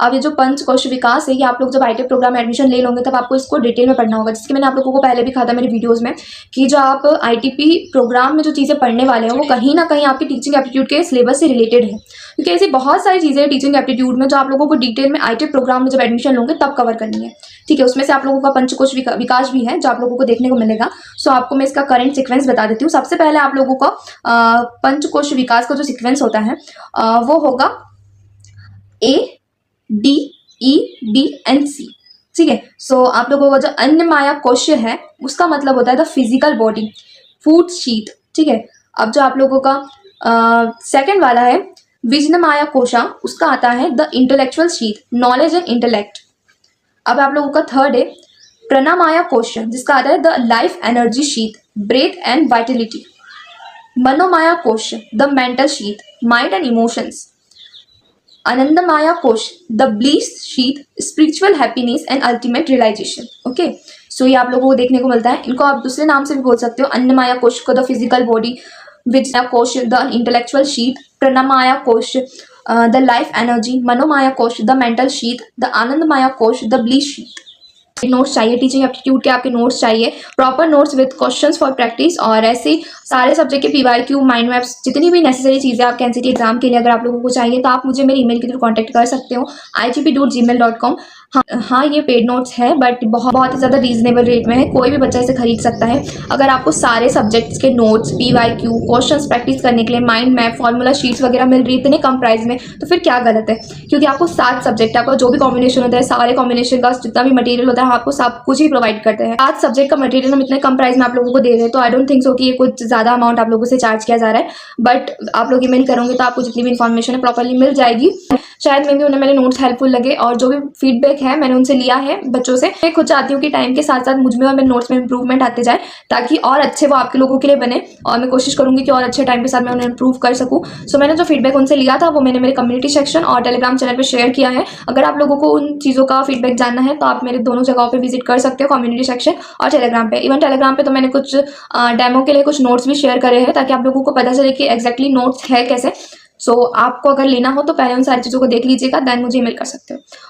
अब ये जो पंच कौशल विकास है, ये आप लोग जब ITIP प्रोग्राम में एडमिशन ले लोगे तब आपको इसको डिटेल में पढ़ना होगा। जिसके मैंने आप लोगों को पहले भी कहा था मेरे वीडियोज़ में कि जो आप ITP प्रोग्राम में जो चीज़ें पढ़ने वाले हैं वो कहीं ना कहीं आपकी टीचिंग एप्टीट्यूड के सिलेबस से रिलेटेड है, क्योंकि ऐसी बहुत सारी चीज़ें हैं टीचिंग एप्टीट्यूड में जो आप लोगों को डिटेल में ITIP प्रोग्राम में जब एडमिशन लोगे तब कवर करनी है। ठीक है, उसमें से आप लोगों का पंचकोश विकास भी है जो आप लोगों को देखने को मिलेगा। सो आपको मैं इसका करंट सीक्वेंस बता देती हूँ। सबसे पहले आप लोगों का पंचकोश विकास का जो सीक्वेंस होता है वो होगा A D E D and C। ठीक है, सो आप लोगों का जो अन्नमाया कोश है उसका मतलब होता है the physical body, food sheet. ठीक है, अब जो आप लोगों का सेकंड वाला है विजनमाया कोशा, उसका आता है the intellectual sheet, knowledge and intellect. अब आप लोगों का थर्ड है प्रणमाया कोश, जिसका आता है the life energy sheath, breath and vitality. Manomaya कोश, the mental sheath, mind and emotions. Anandamaya कोश, the bliss sheath, spiritual happiness and ultimate realization. Okay, so ये आप लोगों को देखने को मिलता है। इनको आप दूसरे नाम से भी बोल सकते हो। अन्नमाया कोश को द फिजिकल बॉडी, विजया कोश द इंटेलेक्चुअल शीट, प्रणमाया कोश द लाइफ एनर्जी, मनोमाया कोश द मेंटल शीट, द आनंदमाया कोश द ब्लिस शीट। नोट्स चाहिए टीचिंग एप्टीट्यूड के, आपके नोट्स चाहिए, proper notes with questions for practice, और ऐसे सारे सब्जेक्ट के PYQ, माइंड मैप्स, जितनी भी नेसेसरी चीज़ें आपके NCT एग्जाम के लिए अगर आप लोगों को चाहिए तो आप मुझे मेरे ईमेल के थ्रू कॉन्टैक्ट कर सकते हो igp.gmail.com। हाँ, ये पेड नोट्स है बट बहुत ही ज़्यादा रीजनेबल रेट में है, कोई भी बच्चा इसे खरीद सकता है। अगर आपको सारे सब्जेक्ट्स के नोट्स, PYQ, क्वेश्चंस प्रैक्टिस करने के लिए माइंड मैप, फॉर्मूला शीट्स वगैरह मिल रही है इतने कम प्राइस में, तो फिर क्या गलत है। क्योंकि आपको 7 सब्जेक्ट, आपका जो भी कॉम्बिनेशन होता है, सारे कॉम्बिनेशन का जितना भी मटेरियल होता है आपको सब कुछ ही प्रोवाइड करते हैं। 7 सब्जेक्ट का मटेरियल हम इतने कम प्राइस में आप लोगों को दे रहे हैं, तो आई डोंट थिंक सो कि ये कुछ ज़्यादा अमाउंट आप लोगों से चार्ज किया जा रहा है। बट आप लोग ईमेल करोगे तो आपको जितनी भी इन्फॉर्मेशन है प्रॉपरली मिल जाएगी। शायद मे भी उन्हें मेरे नोट्स हेल्पफुल लगे, और जो भी फीडबैक है मैंने उनसे लिया है बच्चों से। मैं खुद चाहती हूँ कि टाइम के साथ साथ मुझ में और मेरे नोट्स में इंप्रूवमेंट आते जाए, ताकि और अच्छे वो आपके लोगों के लिए बने, और मैं कोशिश करूँगी कि और अच्छे टाइम के साथ मैं उन्हें इंप्रूव कर सकूँ। सो मैंने जो फीडबैक उनसे लिया था वो मैंने मेरे कम्युनिटी सेक्शन और टेलीग्राम चैनल पर शेयर किया है। अगर आप लोगों को उन चीज़ों का फीडबैक जानना है तो आप मेरे दोनों जगहों पर विजिट कर सकते हो, कम्युनिटी सेक्शन और टेलीग्राम पे। इवन टेलीग्राम पे तो मैंने कुछ डेमो के लिए कुछ नोट्स भी शेयर करे हैं, ताकि आप लोगों को पता चले कि एग्जैक्टली नोट्स है कैसे। सो आपको अगर लेना हो तो पहले उन सारी चीज़ों को देख लीजिएगा, देन मुझे ईमेल कर सकते हो।